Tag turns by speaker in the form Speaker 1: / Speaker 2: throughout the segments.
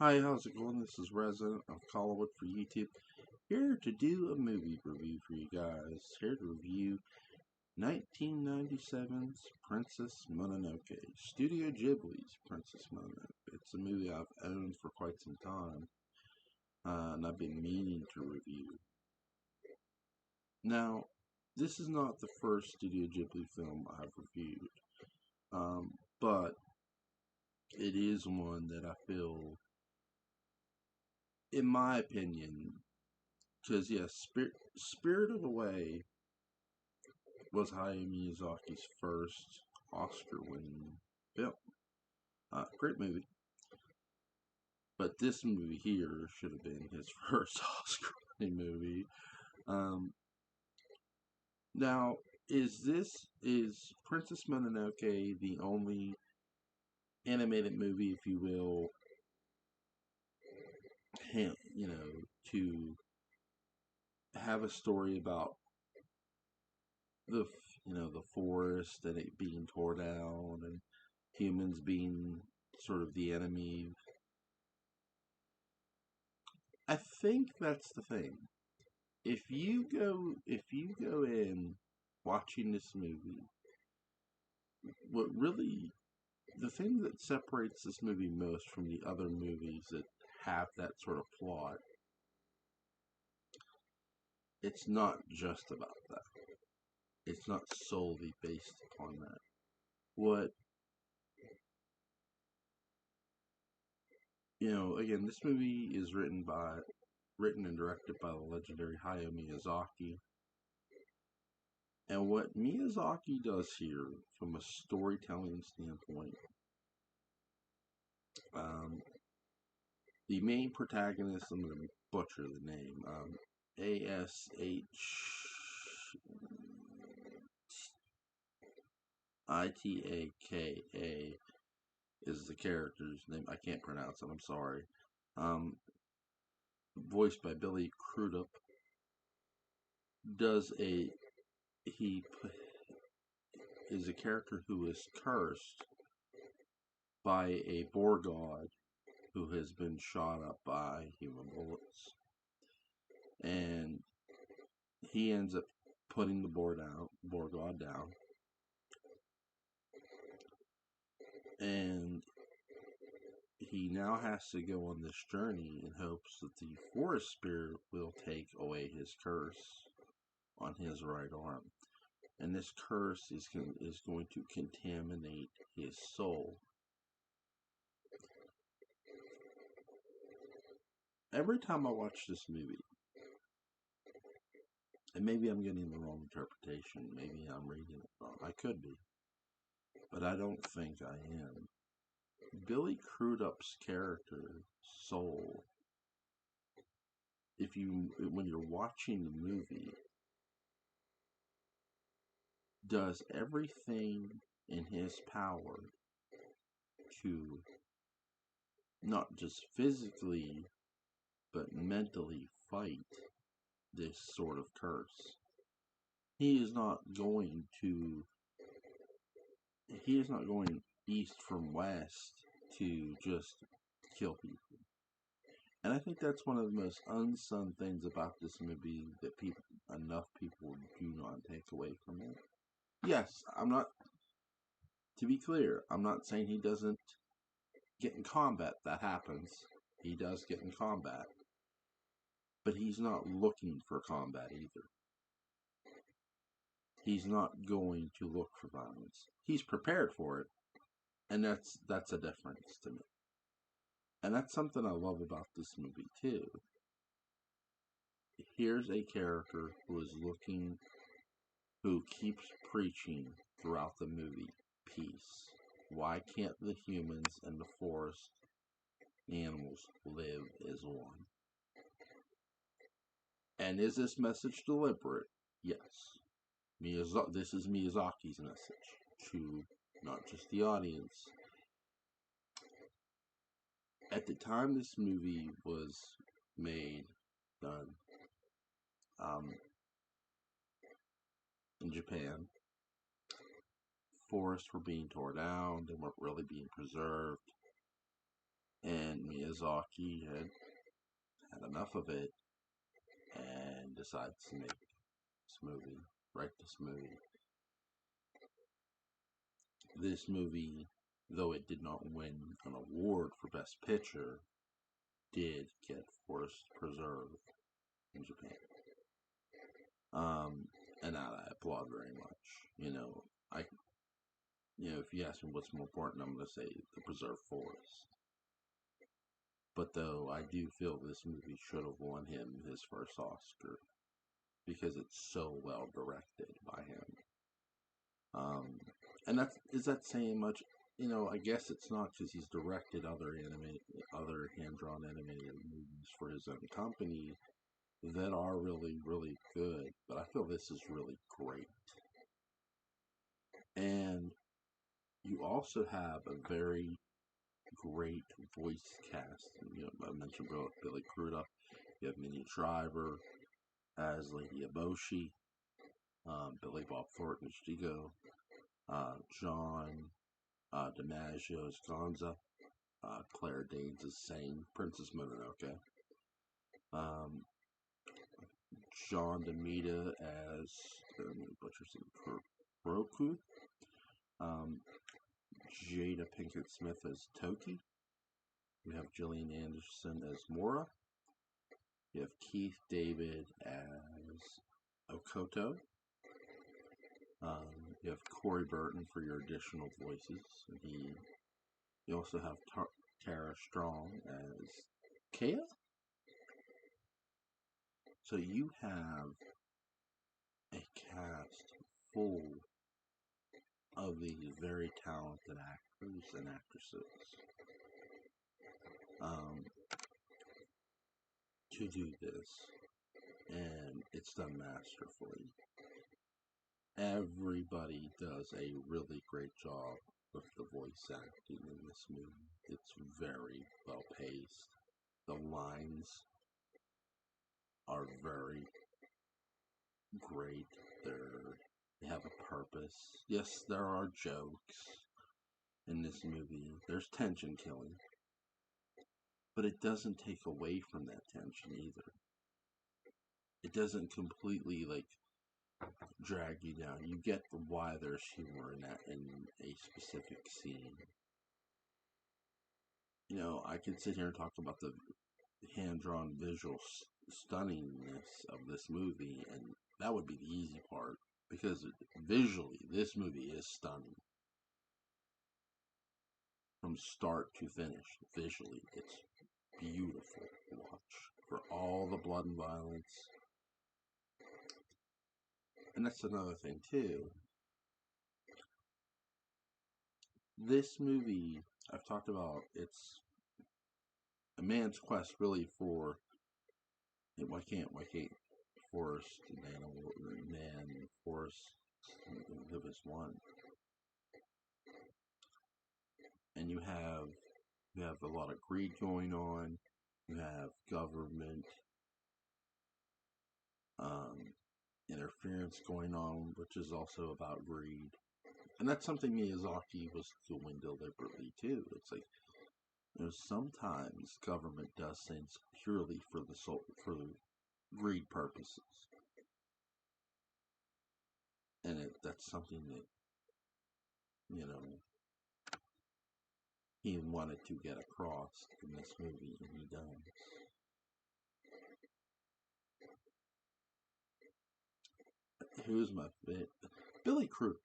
Speaker 1: Hi, how's it going? This is Resident of Collinwood for YouTube, here to do a movie review for you guys. Here to review 1997's Princess Mononoke, Studio Ghibli's Princess Mononoke. It's a movie I've owned for quite some time, and I've been meaning to review. Now, this is not the first Studio Ghibli film I've reviewed, but it is one that I feel, in my opinion, because yes, Spirited Away was Hayao Miyazaki's first Oscar-winning film. Great movie, but this movie here should have been his first Oscar-winning movie. Um, Now, is Princess Mononoke the only animated movie, if you will, to have a story about the the forest and it being torn down and humans being sort of the enemy? I think that's the thing. If you go in watching this movie, what really the thing that separates this movie most from the other movies that have that sort of plot, it's not just about that. It's not solely based upon that. What again, this movie is written and directed by the legendary Hayao Miyazaki. And what Miyazaki does here, from a storytelling standpoint, um, the main protagonist, I'm going to butcher the name, Ashitaka is the character's name. I can't pronounce it, I'm sorry. Um, Voiced by Billy Crudup, does a he is a character who is cursed by a boar god who has been shot up by human bullets. And he ends up putting the boar god down, and he now has to go on this journey in hopes that the forest spirit will take away his curse on his right arm. And this curse is going to contaminate his soul. Every time I watch this movie, and maybe I'm getting the wrong interpretation, maybe I'm reading it wrong, I could be, but I don't think I am. Billy Crudup's character, Soul, when you're watching the movie, does everything in his power to not just physically but mentally fight this sort of curse. He is not going to he is not going east from west to just kill people. And I think that's one of the most unsung things about this movie that enough people do not take away from it. Yes, to be clear, I'm not saying he doesn't get in combat. That happens. He does get in combat. But he's not looking for combat either. He's not going to look for violence. He's prepared for it, and that's a difference to me. And that's something I love about this movie too. Here's a character who keeps preaching throughout the movie peace. Why can't the humans and the forest animals live as one? And is this message deliberate? Yes. This is Miyazaki's message to not just the audience. At the time this movie was done, um, in Japan, forests were being torn down, they weren't really being preserved, And Miyazaki had enough of it and decided to make this movie, write this movie. This movie, though it did not win an award for Best Picture, did get Forest Preserve in Japan. And I applaud very much. If you ask me what's more important, I'm going to say the preserved forest. But though I do feel this movie should have won him his first Oscar because it's so well directed by him. And is that saying much? I guess it's not because he's directed other hand-drawn animated movies for his own company that are really, really good. But I feel this is really great. And you also have a very great voice cast. I mentioned Billy Crudup. You have Minnie Driver as Lady Eboshi, Billy Bob Thornton as Jigo, John DiMaggio as Gonza, Claire Danes as Sane, Princess Mononoke, John DeMita as Roku, Jada Pinkett Smith as Toki. We have Gillian Anderson as Mora. You have Keith David as Okoto. You have Corey Burton for your additional voices. You also have Tara Strong as Kea. So you have a cast full of these very talented actors and actresses to do this, and it's done masterfully. Everybody does a really great job with the voice acting in this movie. It's very well paced. The lines are very great. They have a purpose. Yes, there are jokes in this movie. There's tension killing. But it doesn't take away from that tension either. It doesn't completely drag you down. You get why there's humor in a specific scene. I could sit here and talk about the hand-drawn visual stunningness of this movie, and that would be the easy part, because visually, this movie is stunning. From start to finish, visually, it's beautiful to watch. For all the blood and violence. And that's another thing, too. This movie, I've talked about, it's a man's quest really for why can't forest man forest live as one? And you have a lot of greed going on. You have government interference going on, which is also about greed. And that's something Miyazaki was doing deliberately too. It's like sometimes government does things purely for greed purposes, and that's something that he wanted to get across in this movie, and he does. Who's my fit? Billy Crudup.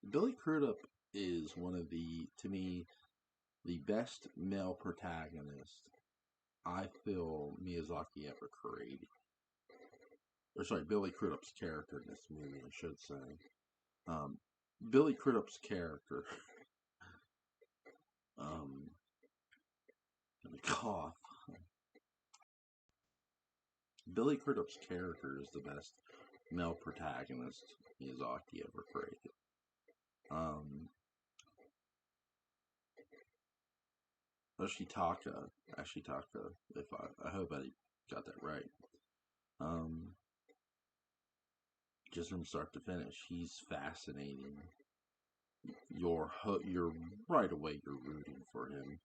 Speaker 1: Billy Crudup is one of to me, the best male protagonist I feel Miyazaki ever created. Or sorry, Billy Crudup's character in this movie, I should say. Billy Crudup's character. Let me cough. Billy Crudup's character is the best male protagonist Miyazaki ever created. Ashitaka, if I hope I got that right. Just from start to finish, he's fascinating. You're right away. You're rooting for him.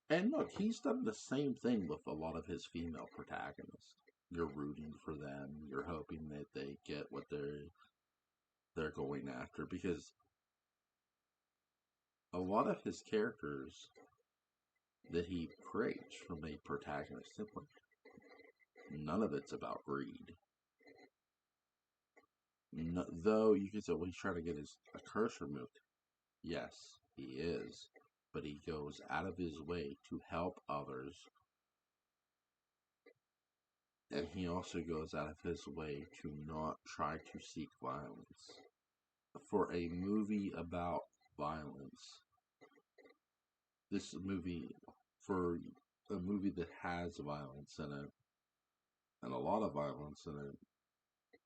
Speaker 1: And look, he's done the same thing with a lot of his female protagonists. You're rooting for them. You're hoping that they get what they're going after, because a lot of his characters that he creates from a protagonist standpoint, none of it's about greed. No, though you could say, well, he's trying to get a curse removed. Yes, he is. But he goes out of his way to help others. And he also goes out of his way to not try to seek violence. For a movie about violence, this movie, for a movie that has violence in it, and a lot of violence in it,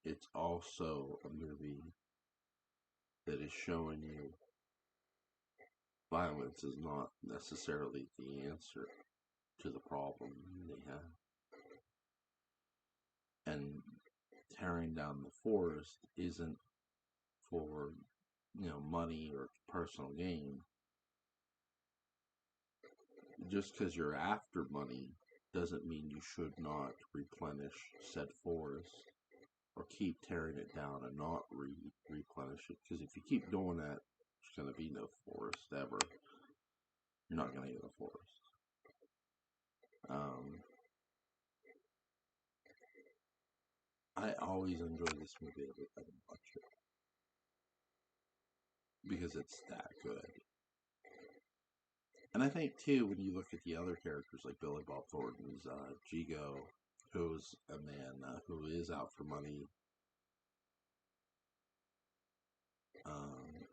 Speaker 1: it's also a movie that is showing you violence is not necessarily the answer to the problem they have. And tearing down the forest isn't for, money or personal gain. Just because you're after money doesn't mean you should not replenish said forest or keep tearing it down and not replenish it. Because if you keep doing that, there's going to be no forest ever. You're not going to get a forest. I always enjoy this movie every time I watch it because it's that good. And I think too, when you look at the other characters like Billy Bob Thornton's Jigo, who's a man who is out for money. Um,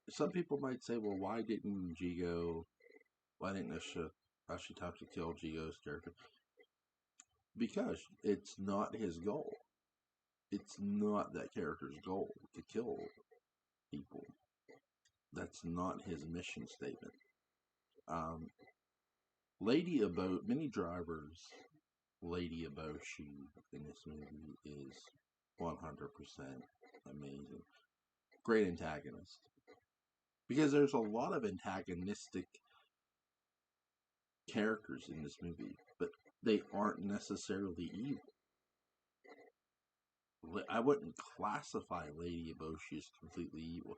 Speaker 1: some people might say, well, why didn't Ashitaka kill Jigo's character? Because it's not his goal. It's not that character's goal to kill people. That's not his mission statement. Um, Lady Ebo, Mini Driver's Lady Eboshi in this movie is 100% amazing. Great antagonist. Because there's a lot of antagonistic characters in this movie, but they aren't necessarily evil. I wouldn't classify Lady Eboshi as completely evil.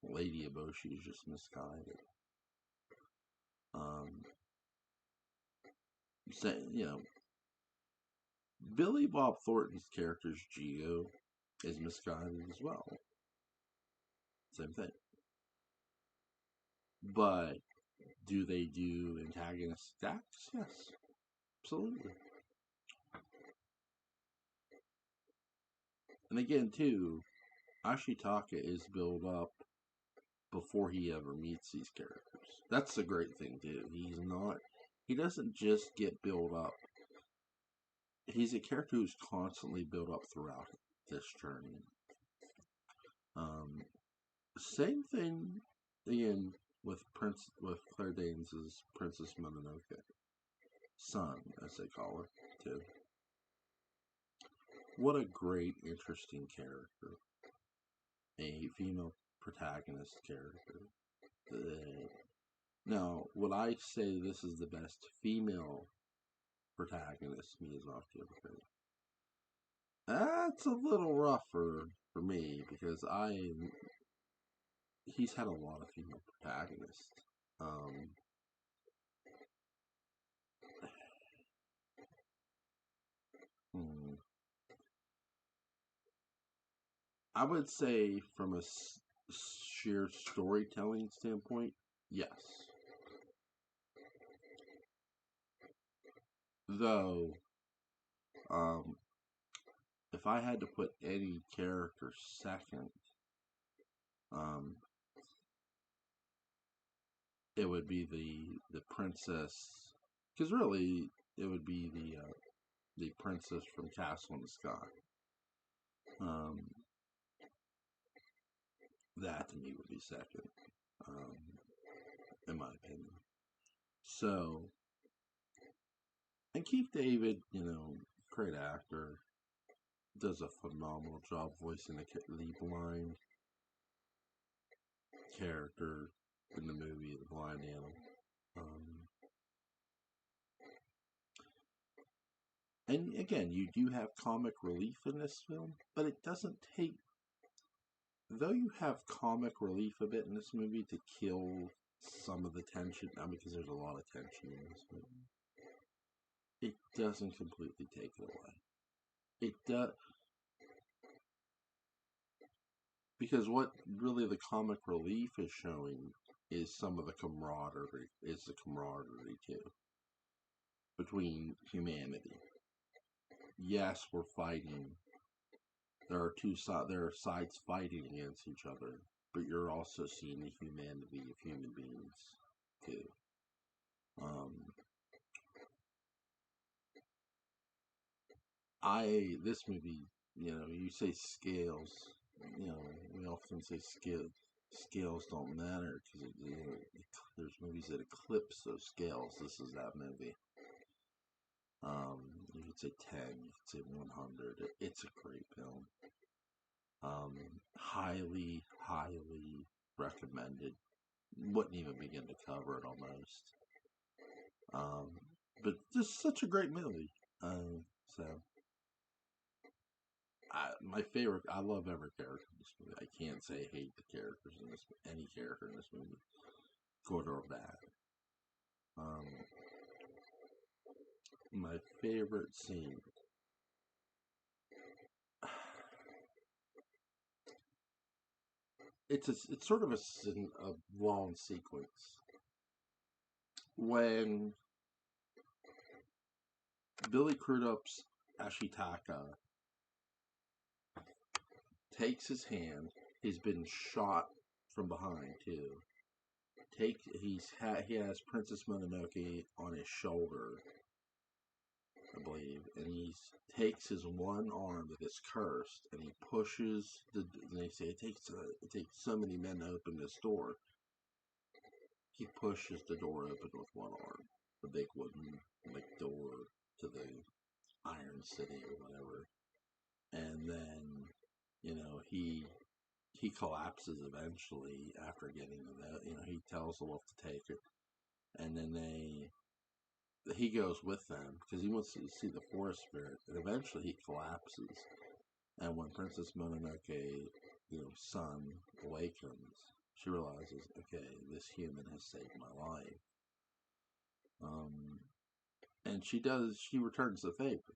Speaker 1: Lady Eboshi is just misguided. So, Billy Bob Thornton's character's Geo is misguided as well. Same thing. But do they do antagonist acts? Yes, absolutely. And again, too, Ashitaka is built up before he ever meets these characters. That's the great thing, too. He doesn't just get built up. He's a character who's constantly built up throughout this journey. Same thing, again, with Claire Danes' Princess Mononoke. Son, as they call her, too. What a great, interesting character. A female protagonist character. Now, would I say this is the best female protagonist Miyazaki ever created? That's a little rougher for me because he's had a lot of female protagonists. Um, hmm, I would say from a sheer storytelling standpoint, yes. Though, um, if I had to put any character second, um, it would be the princess, because really it would be the princess from Castle in the Sky. Um, that to me would be second, um, in my opinion. So, and Keith David, great actor, does a phenomenal job voicing the blind character. in the movie The Blind Animal. Um, and again, you do have comic relief in this film, but it doesn't take. Though you have comic relief a bit in this movie to kill some of the tension, because there's a lot of tension in this movie, it doesn't completely take it away. It does, because what really the comic relief is showing is some of the camaraderie, too, between humanity. Yes, we're fighting. There are there are sides fighting against each other, but you're also seeing the humanity of human beings too. This movie, you say scales. We often say scales don't matter because there's movies that eclipse those scales. This is that movie. You could say 10, you could say 100. It's a great film. Highly, highly recommended. Wouldn't even begin to cover it almost. Um, but just such a great movie. So my favorite. I love every character in this movie. I can't say I hate the characters in this. Any character in this movie, good or bad. Um, my favorite scene. It's sort of a long sequence when Billy Crudup's Ashitaka takes his hand. He's been shot from behind too. He has Princess Mononoke on his shoulder, I believe, and he takes his one arm that is cursed, and he pushes the. And they say it takes so many men to open this door. He pushes the door open with one arm, the big wooden door to the Iron City or whatever, and then he collapses eventually after getting to that. He tells the wolf to take it, and then he goes with them because he wants to see the forest spirit, and eventually he collapses. And when Princess Mononoke, son awakens, she realizes, okay, this human has saved my life. Um, and she returns the favor,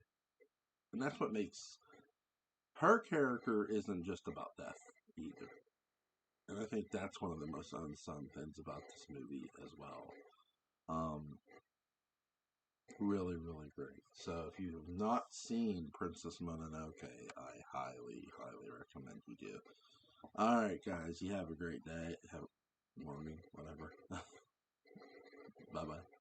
Speaker 1: and that's what makes her character isn't just about death either. And I think that's one of the most unsung things about this movie as well. Um, really, really great. So if you have not seen Princess Mononoke, I highly, highly recommend you do. All right, guys, you have a great day. Have morning, whatever. Bye bye.